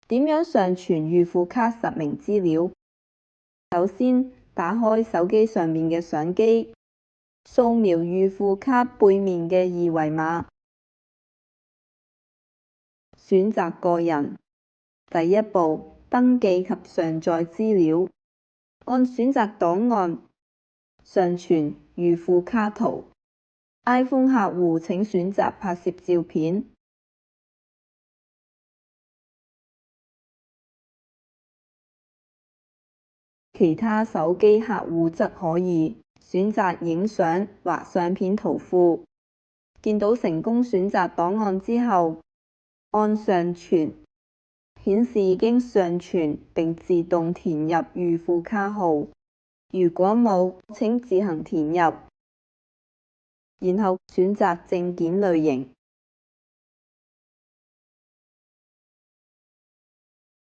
點樣上傳預付卡實名資料？首先，打開手機上面嘅相機，掃描預付卡背面嘅二維碼，選擇個人。第一步，登記及上載資料。按選擇檔案，上傳預付卡圖。iPhone 客戶請選擇拍攝照片。其他手機客戶則可以選擇影相或相片圖庫。見到成功選擇檔案之後，按上傳，顯示已經上傳並自動填入預付卡號。如果冇，請自行填入，然後選擇證件類型。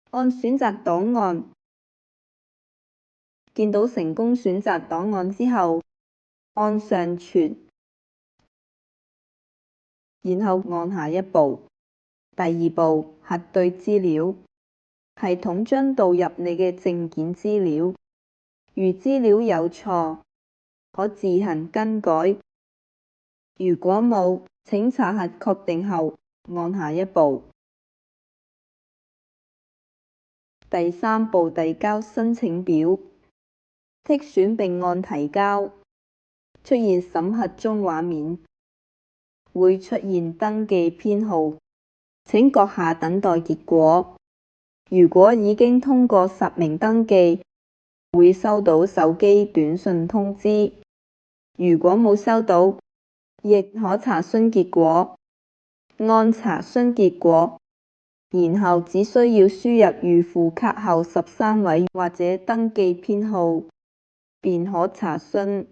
按選擇檔案，見到成功選擇檔案之後，按上傳，然後按下一步。第二步，核對資料。系統將導入你嘅證件資料，如資料有錯，可自行更改。如果冇，請查核確定後，按下一步。第三步，遞交申請表。剔選並按提交，出現審核中畫面，會出現登記編號，請閣下等待結果。如果已經通過實名登記，會收到手機短信通知。如果冇收到，亦可查詢結果。按查詢結果，然後只需要輸入預付卡後13位或者登記編號，便可查詢。